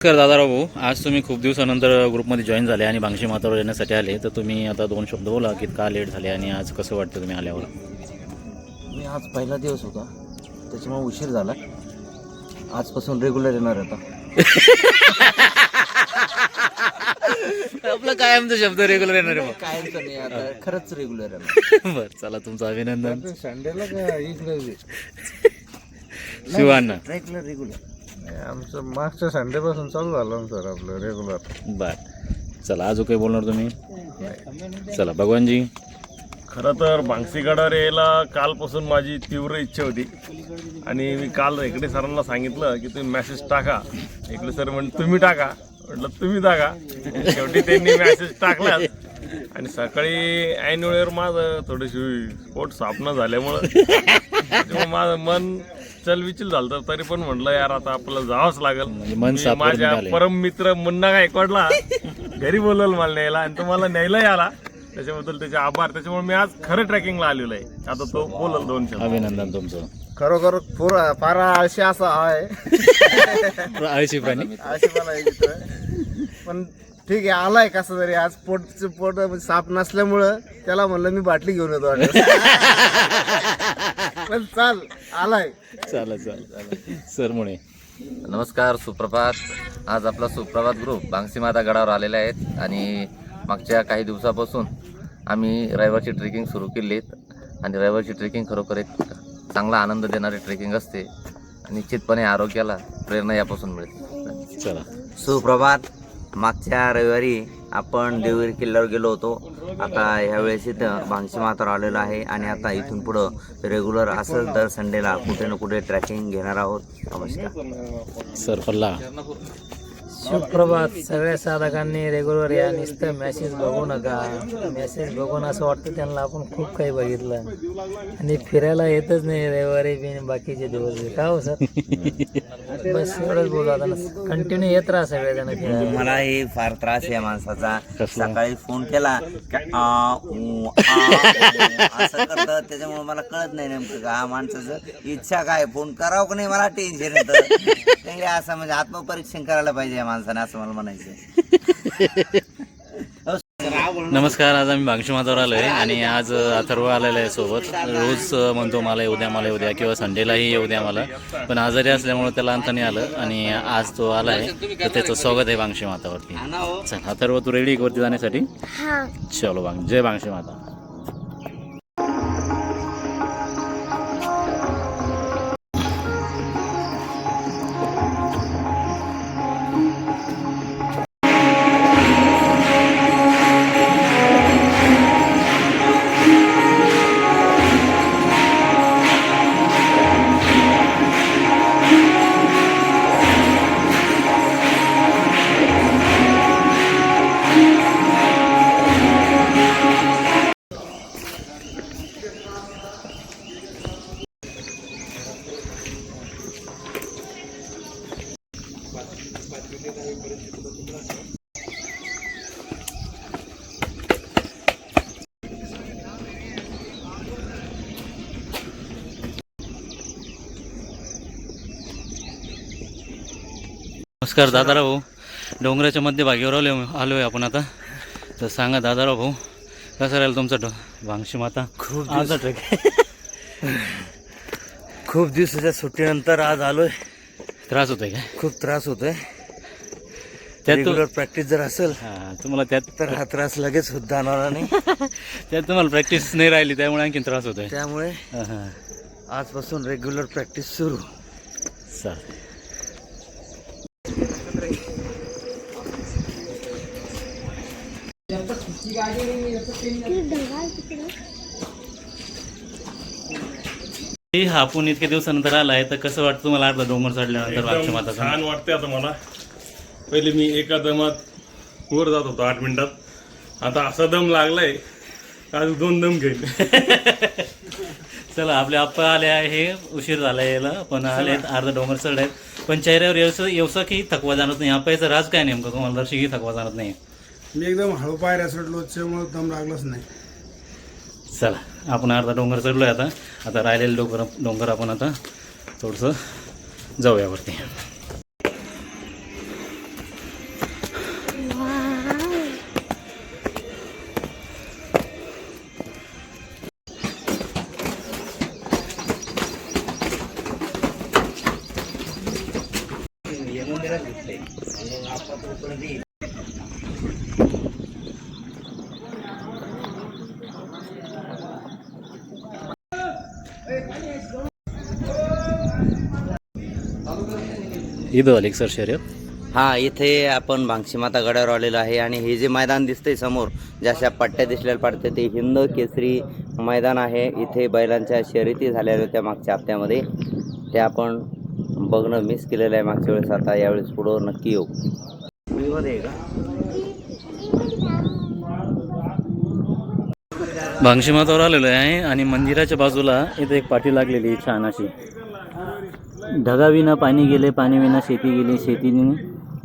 नमस्कार दादाराव भाऊ, आज तुम्ही खूप दिवसानंतर ग्रुपमध्ये जॉईन झाले आणि बांगशी माथ्यावर येण्यासाठी आले, तर तुम्ही आता 2 शब्द बोला की का लेट झाले आणि आज कसं वाटतं तुम्ही आल्यावर? मी आज पहिला दिवस होता त्याच्यामुळे उशीर झाला. आजपासून रेग्युलर येणार आता. आपलं कायमचा शब्द रेग्युलर येणार आहे कायमचं नाही आता, खरंच रेग्युलर येणार. बरं, चला तुमचं अभिनंदन. संडेला का इकडे शिवांना रेग्युलर आमचं मागच्या संडे पासून चालू झालं सर आपलं रेग्युलर. बरं, चला अजून काही बोलणार तुम्ही? चला भगवानजी. खरं तर बांगशीगडावर यायला कालपासून माझी तीव्र इच्छा होती आणि मी काल इकडे सरांना सांगितलं की तुम्ही मेसेज टाका. इकडे सर म्हणजे तुम्ही टाका, म्हटलं तुम्ही टाका. शेवटी त्यांनी मेसेज टाकला आणि सकाळी ऐन वेळेवर माझं थोडीशी पोट साफ न झाल्यामुळं माझं मन चलविचल झालं, तरी पण म्हटलं यार आता आपल्याला जावंच लागेल. माझ्या परम मित्र मुन्ना गायकवाडला घरी बोलवलं मला न्यायला आणि तो मला न्यायलाही आला, त्याच्याबद्दल त्याचे आभार. त्याच्यामुळे मी आज खरं ट्रॅकिंगला आलेलो आहे. आता तो बोलल 2 शब्द. अभिनंदन तुमचं. खरोखर फार आळशी असा आहे. आळशी प्राणी पण ठीक आहे, आलाय कसं तरी. आज पोट साफ नसल्यामुळं त्याला म्हणलं मी बाटली घेऊन येतो वाटत. पण चाल आलाय. चालेल सर म्हणे. नमस्कार, सुप्रभात. आज आपला सुप्रभात ग्रुप बांगशी माता गडावर आलेला आहेत आणि मागच्या काही दिवसापासून आम्ही रविवारची ट्रेकिंग सुरू केली आहेत आणि रविवारची ट्रेकिंग खरोखर एक चांगला आनंद देणारी ट्रेकिंग असते आणि निश्चितपणे आरोग्याला प्रेरणा यापासून मिळते. चला सुप्रभात. मागच्या रविवारी आपण देवगिरी किल्ल्यावर गेलो होतो. आता ह्यावेळेस इथं बांगशी माथ्यावर आलेलो आहे आणि आता इथून पुढं रेग्युलर असं दर संडेला कुठे ना कुठे ट्रॅकिंग घेणार आहोत. नमस्कार सर पल्ला. सुप्रभात. सगळ्या साधकांनी रेग्युलर या, नुसतं मेसेज बघू नका. मेसेज बघून असं वाटतं त्यांना आपण खूप काही बघितलं आणि फिरायला येतच नाही रविवारी बी बाकीचे दिवस बी. का हो सर? बस एवढंच बोलू. आता कंटिन्यू येत राहा सगळेजण फिरायला. मलाही फार त्रास आहे माणसाचा. सकाळी फोन केला असं करतं, त्याच्यामुळे मला कळत नाही नेमकं का माणसाचं इच्छा काय, फोन करावं का नाही मला टेन्शन येतं. असं म्हणजे आत्मपरीक्षण करायला पाहिजे या माणसाने, असं मला म्हणायचं. नमस्कार. आज आम्ही बांगशी माथ्यावर आलो आहे आणि आज अथर्व आलेला आहे सोबत. रोज म्हणतो मला येऊ द्या किंवा संडेलाही येऊ द्या मला, पण आजारी असल्यामुळे त्याला अंत नाही आलं आणि आज तो आला आहे, तर त्याचं स्वागत आहे बांगशी माथ्यावरती. चल अथर्व, तू रेडी वरती जाण्यासाठी? चलो जय बांगशी माता. नमस्कार दादाराव भाऊ. डोंगराच्या मध्यभागीवर आलो आहे आपण आता. तर सांगा दादाराव भाऊ, कसं राहील तुमचा बांगशी माता? खूप आजचा ट्रेक. खूप दिवसाच्या सुट्टीनंतर आज आलोय. त्रास होतोय काय? खूप त्रास होतोय. त्यात रेग्युलर प्रॅक्टिस जर असेल तुम्हाला त्यात तर हा त्रास लगेच जाणार नाही. त्यात तुम्हाला प्रॅक्टिस नाही राहिली त्यामुळे आणखी त्रास होतोय. त्यामुळे आजपासून रेग्युलर प्रॅक्टिस सुरू. चालेल. आपण इतक्या दिवसानंतर आलाय, तर कसं वाटतं तुम्हाला अर्धा डोंगर चढल्यानंतर बांगशी माता? छान वाटते. आता मला पहिले मी एका दमात वर जात होतो 8 मिनिटात, आता असा दम लागलाय आज 2 दम घेईल. चला आपले आप्पा आले आहे, उशीर झाला यायला, पण आले अर्धा डोंगर चढ आहेत, पण चेहऱ्यावर येवसाकी थकवा जाणत नाही. आप्पाचं राज काय नेमकं तुम्हाला दर्शकी थकवा जाणत नाही? मी एकदम हळू पायऱ्या चढलो, त्याच्यामुळे दम लागलाच नाही. चला आपण अर्धा डोंगर चढलोय आता. आता राहिलेले डोंगर आपण आता थोडंसं जाऊया वरती. इथं आली सर शर्यत. हा, इथे आपण भांगशी माता गडावर आलेलो आहे आणि हे जे मैदान दिसतंय समोर, ज्या पट्ट्या दिसलेल्या पडते ते हिंद केसरी मैदान आहे. इथे बैलांच्या शर्यती झालेल्या होत्या मागच्या हप्त्यामध्ये, ते आपण बघणं मिस केलेलं आहे मागच्या वेळेस. आता यावेळेस पुढं नक्की येऊ. भांगशी मातावर आलेलो आहे आणि मंदिराच्या बाजूला इथे एक पाटी लागलेली आहे छान अशी. ढगाविना पाणी गेले, पाणी विना शेती गेली,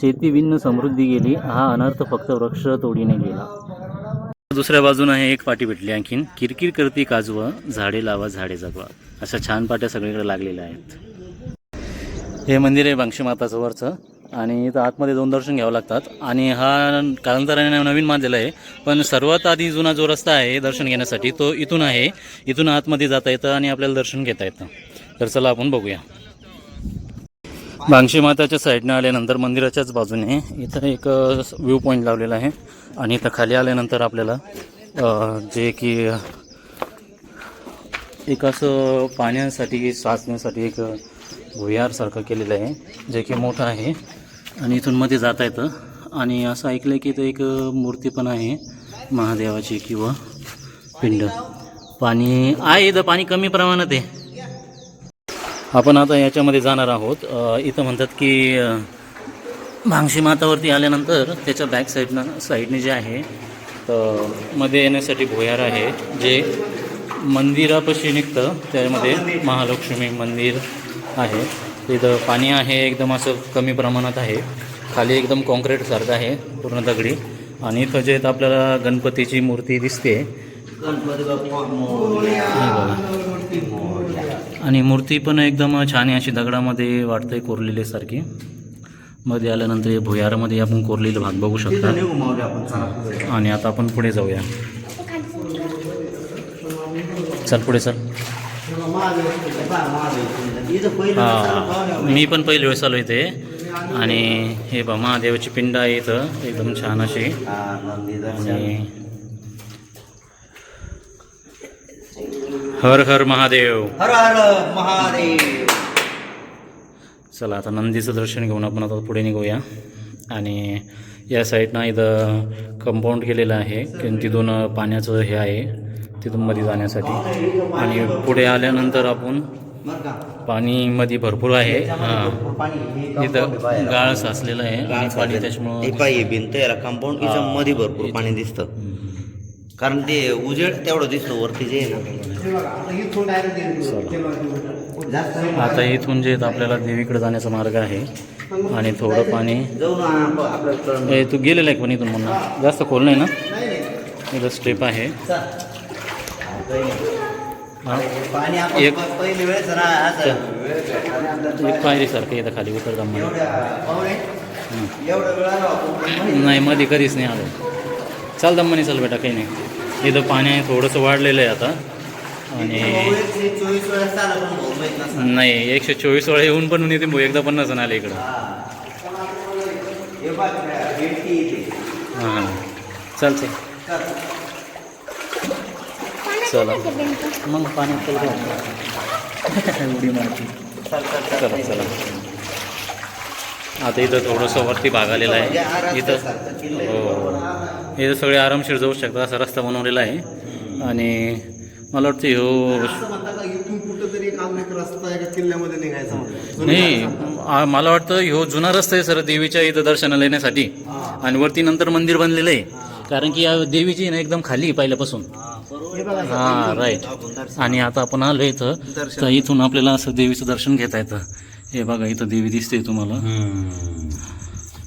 शेती विना समृद्धी गेली, हा अनर्थ फक्त वृक्ष तोडीने गेला. दुसऱ्या बाजूने आहे एक पाटी भेटली आणखीन, किरकिर करती काजवं, झाडे लावा झाडे जगवा. अशा छान पाट्या सगळीकडे लागलेल्या आहेत. हे मंदिर आहे भांगशी माताचं वरचं आणि इथं आतमध्ये जाऊन दर्शन घ्यावं लागतात. आणि हा कालांतराने नवीन बांधलेला आहे, पण सर्वात आधी जुना जो रस्ता आहे दर्शन घेण्यासाठी तो इथून आहे. इथून आतमध्ये जाता येतं आणि आपल्याला दर्शन घेता येतं. तर चला आपण बघूया. भांगशी माताच्या साईडने आल्यानंतर मंदिराच्याच बाजूने इथं एक व्ह्यू पॉईंट लावलेला आहे आणि इथं खाली आल्यानंतर आपल्याला जे की एक असं पाण्यासाठी साचण्यासाठी एक भुयारसारखं केलेलं आहे, जे की मोठं आहे आणि इथून मध्ये जाता येतं. आणि असं ऐकलं की इथं एक मूर्ती पण आहे महादेवाची किंवा पिंड. पाणी आहे इथं, पाणी कमी प्रमाणात आहे. आपण आता याच्यामध्ये जाणार आहोत. इथं म्हणतात की भांगशी मातावरती आल्यानंतर त्याच्या बॅक साईडने जे आहे तर मध्ये येण्यासाठी भुयार आहे, जे मंदिरापाशी निघतं. त्यामध्ये महालक्ष्मी मंदिर आहे. इथं पाणी आहे एकदम असं कमी प्रमाणात आहे. खाली एकदम कॉन्क्रीटसारखं आहे पूर्ण दगडी. आणि इथं जे आपल्याला गणपतीची मूर्ती दिसते, आणि मूर्ती पण एकदम छान आहे अशी दगडामध्ये वाटते कोरलेली सारखी. मध्ये आल्यानंतर भुयारामध्ये आपण कोरलेला भाग बघू शकता. आणि आता आपण पुढे जाऊया. चल पुढे चल. हां, मी पण पहिली वेळेस आलो इथे. आणि हे बा महादेवाची पिंड आहे इथं एकदम छान अशी. आणि हर हर महादेव, हर हर महादेव. चला आता नंदीचं दर्शन घेऊन आपण आता पुढे निघूया. आणि या साईडनं इथं कंपाऊंड केलेलं आहे की तिथून पाण्याचं हे आहे तिथून मध्ये जाण्यासाठी. आणि पुढे आल्यानंतर आपण पाणी मध्ये भरपूर आहे. हां, इथं गाळ साचलेलं आहे आणि पाणी त्याच्यामुळं भिंत याला कंपाऊंड मध्ये भरपूर पाणी दिसतं, कारण ते उजेड तेवढं दिसतो वरती जे आता इथून जे आपल्याला देवीकडे जाण्याचा मार्ग आहे. आणि थोडं पाणी तू गेलेलं आहे पण इथून म्हणून जास्त खोल नाही ना, इथं स्टेप आहे. एक पायरीसारखं इथं खाली उतरता नाही, मध्ये कधीच नाही आलो. चाल दम्मानी चल बेटा, काही नाही. इथं पाणी थोडंसं वाढलेलं आहे आता. आणि नाही 124 वेळा येऊन पण येते एकदा पण नसून आले इकडं. हां चालते. चला मग पाण्यात उडी मारते. चला चला. आता इथं थोडंसं वरती भाग आलेला आहे. इथं हो, इथं सगळे आरामशीर जाऊ शकतात असा रस्ता बनवलेला आहे. आणि मला वाटतं नाही, मला वाटतं ह्यो जुना रस्ता आहे सर देवीच्या इथं दर्शनाला येण्यासाठी. आणि वरती नंतर मंदिर बनलेलं आहे, कारण की या देवीची ना एकदम खाली पहिल्यापासून. हां राईट. आणि आता आपण आलो इथं, तर इथून आपल्याला असं देवीचं दर्शन घेता येतं. हे बघा इथं देवी दिसते तुम्हाला.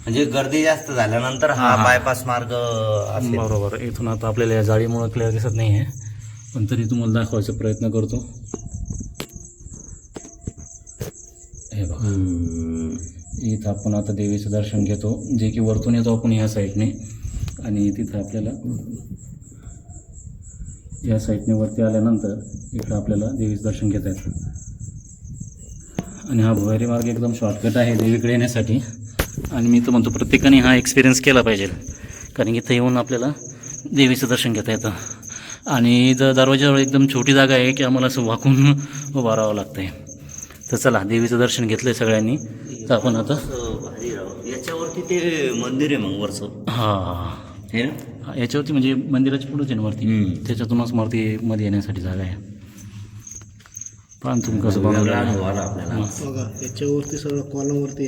म्हणजे गर्दी जास्त झाल्यानंतर हा बायपास मार्ग असेल. बरोबर. इथून आता आपल्याला या जाळीमुळे क्लिअर दिसत नाही आहे, पण तरी तुम्हाला दाखवायचा प्रयत्न करतो. हे बघा इथं आपण आता देवीचं दर्शन घेतो, जे की वरतून येतो आपण ह्या साईडने. आणि तिथं आपल्याला या साईडने वरती आल्यानंतर इकडं आपल्याला देवीचं दर्शन घेता येतं. आणि हा भुयारी मार्ग एकदम शॉर्टकट आहे देवीकडे येण्यासाठी. आणि मी तर म्हणतो प्रत्येकाने हा एक्सपिरियन्स केला पाहिजे, कारण की इथं येऊन आपल्याला देवीचं दर्शन घेता येतं. आणि इथं दरवाजाजवळ एकदम छोटी जागा आहे की आम्हाला असं वाकून उभं राहावं लागतं आहे. तर चला, देवीचं दर्शन घेतलं आहे सगळ्यांनी, तर आपण आता याच्यावरती ते मंदिर आहे मग वरचं हां हे ना. याच्यावरती म्हणजे मंदिराची पुढंच आहे ना वरती, त्याच्यातूनच मूर्तीमध्ये येण्यासाठी जागा आहे. पण तुम्ही कसं बनवलं अनुभव आला आपल्याला. बघा याच्यावरती सगळं कॉलमवरती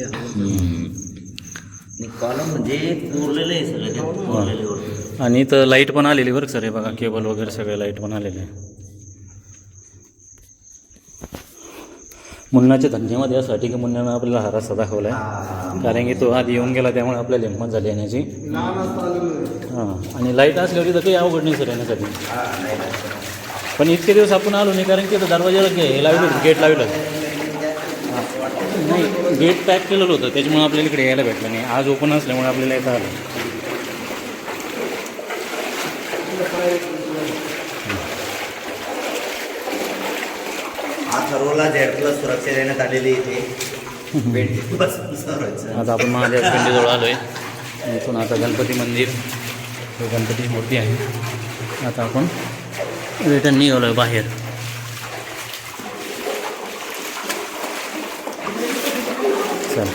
कॉलम म्हणजे कोरलेलं आहे सगळं ते, कोरलेलं वरती. आणि इथं लाईट पण आलेली बरं सर, हे बघा केबल वगैरे सगळे लाईट पण आलेले आहे. मुन्नाच्या धंद्यामध्ये यासाठी की मुन्नानं आपल्याला हा रस्ता दाखवला आहे, कारण की तो आधी येऊन गेला त्यामुळे आपल्याला हिंमत झाली येण्याची. हां, आणि लाईट असल्यावर इथं काही अवघड नाही सर येण्यासाठी. पण इतके दिवस आपण आलो नाही, कारण की इथं दरवाजाला हे लावलं होतं, गेट लावलं नाही, गेट पॅक केलेलं होतं, त्याच्यामुळे आपल्याला इकडे यायला भेटलं नाही. आज ओपन असल्यामुळे आपल्याला येतं आलं. अथर्वला झेड+ सुरक्षा देण्यात आलेली इथे भेटीपासून सर्वच. आता आपण महादेव पिंडीजवळ आलो आहे. इथून आता गणपती मंदिर, गणपती मूर्ती आहे. आता आपण रिटर्न निघालो आहे बाहेर. चल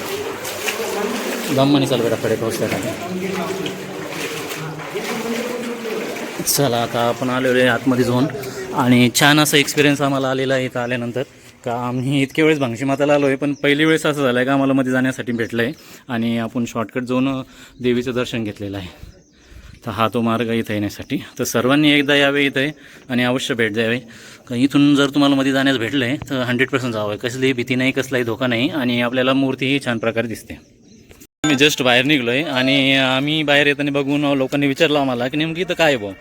दम्मानी चाल बेटा, कडे पोहोचल्या. चला, आता आपण आलेलो आहे आतमध्ये जाऊन, आणि छान असा एक्सपिरियन्स आम्हाला आलेला आहे इथं आल्यानंतर. का आम्ही इतक्या वेळेस भांगशी माताला आलो आहे, पण पहिली वेळेस असं झालं आहे का आम्हाला मध्ये जाण्यासाठी भेटलं आहे, आणि आपण शॉर्टकट जाऊन देवीचं दर्शन घेतलेलं आहे. तर हा तो मार्ग इथं येण्यासाठी. तर सर्वांनी एकदा यावे इथे आणि अवश्य भेट द्यावे. का इथून जर तुम्हाला मध्ये जाण्यास भेटलं आहे तर 100% जावं आहे. कसलीही भीती नाही, कसलाही धोका नाही, आणि आपल्याला मूर्तीही छान प्रकारे दिसते. मी जस्ट बाहेर निघलो आहे, आणि आम्ही बाहेर येताना बघून लोकांनी विचारलं आम्हाला की नेमकी इथं काय भाऊ.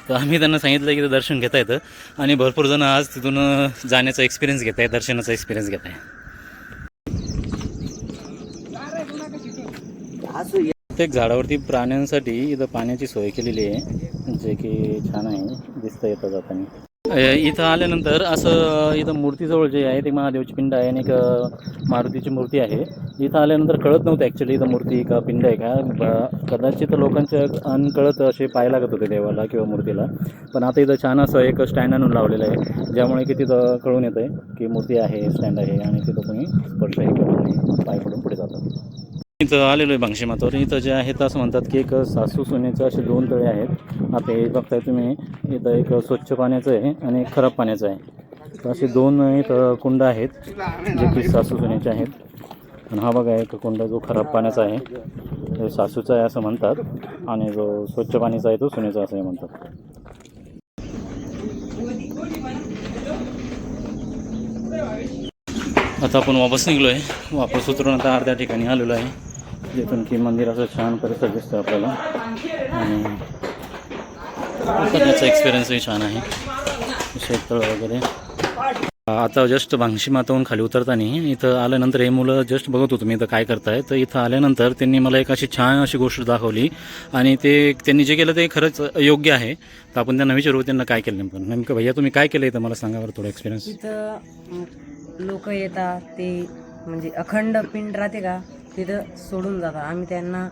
तर आम्ही त्यांना सांगितलं की इथं दर्शन घेता येतं, आणि भरपूर जण आज तिथून जाण्याचा एक्सपिरियन्स घेत आहे, दर्शनाचा एक्सपिरियन्स घेत आहे. प्रत्येक झाडावरती प्राण्यांसाठी इथं पाण्याची सोय केलेली आहे, जे की छान आहे, दिसतं येतं जाताना. इथं आल्यानंतर असं इथं मूर्तीजवळ जे आहे ते महादेवची पिंड आहे, आणि एक मारुतीची मूर्ती आहे. इथं आल्यानंतर कळत नव्हतं ॲक्च्युली इथं मूर्ती का पिंड आहे का. कदाचित लोकांच्या अनकळत असे पाय लागत होते देवाला किंवा मूर्तीला, पण आता इथं छान असं एक स्टँड आणून लावलेलं आहे, ज्यामुळे की तिथं कळून येतं आहे की मूर्ती आहे, स्टँड आहे, आणि तिथं कोणी स्पर्श आहे किंवा कोणी पाय पडून पुढे जातात. इथं आलेलो आहे भांगशी मातावर. इथं जे आहे तर असं म्हणतात की एक सासू सुनेचं असे 2 तळे आहेत. आता हे बघताय तुम्ही, इथं एक स्वच्छ पाण्याचं आहे आणि एक खराब पाण्याचं आहे. तर असे 2 इथं कुंड आहेत जे की सासू सुनेचे आहेत. आणि हा बघा एक कुंड जो खराब पाण्याचा आहे तो सासूचा आहे असं म्हणतात, आणि जो स्वच्छ पाण्याचा आहे तो सुनेचा असं म्हणतात. आता आपण वापस निघलो आहे, वापस उतरून आता अर्ध्या ठिकाणी आलेलो आहे, जिथून की मंदिराचं छान परिसर दिसतो आपल्याला, आणि करण्याचा एक्सपिरियन्सही छान आहे, शेततळ वगैरे. आता जस्ट भांगशी माताहून खाली उतरताना इथं आल्यानंतर हे मुलं जस्ट बघत होतो मी इथं काय करताय. तर इथं आल्यानंतर त्यांनी मला एक अशी छान अशी गोष्ट दाखवली, आणि ते त्यांनी जे केलं ते खरंच योग्य आहे. तर आपण त्यांना विचारू त्यांना काय केलं नेमकं भैया तुम्ही काय केलं इथं, मला सांगा बरं थोडं एक्सपिरियन्स. इथं लोक येतात, ते म्हणजे अखंड पिंड राहते का तिथं सोडून जातात. आम्ही त्यांना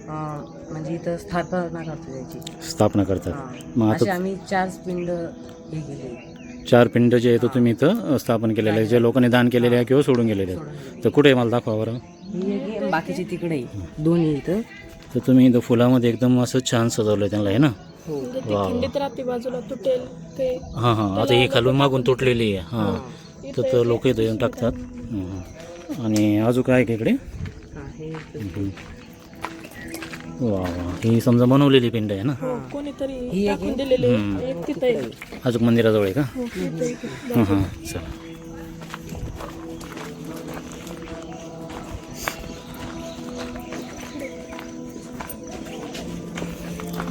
म्हणजे इथं स्थापना करतो त्याची स्थापना करतात. मग असे आता आम्ही 4 पिंड हे केले. 4 पिंड जे आहे तो तुम्ही इथं स्थापन केलेलं आहे, जे लोकांनी दान केलेले आहे किंवा सोडून गेलेले आहेत. तर कुठे मला दाखवा बरं. बाकीचे तिकडे दोन्ही इथं. तर तुम्ही इथं फुलामध्ये एकदम असं छान सजवलं आहे त्यांना, आहे ना. हां हां, आता ही खालून मागून तुटलेली आहे. हां, तर लोक इथं येऊन टाकतात. आणि अजून काय आहे इकडे. वा वा, ही समजा बनवलेली पिंड आहे ना. अजून मंदिराजवळ आहे का. हां हां, चला.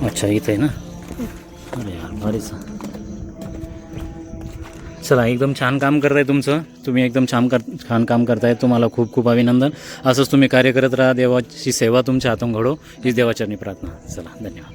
अच्छा इथं आहे ना. अरे यार भारीच. चला, एकदम छान काम करताय तुमचं, तुम्ही एकदम छान काम करताय. तुम्हाला खूप खूप अभिनंदन. असंच तुम्ही कार्य करत राहा. देवाची सेवा तुमच्या हातून घडो हीच देवाचरणी प्रार्थना. चला, धन्यवाद.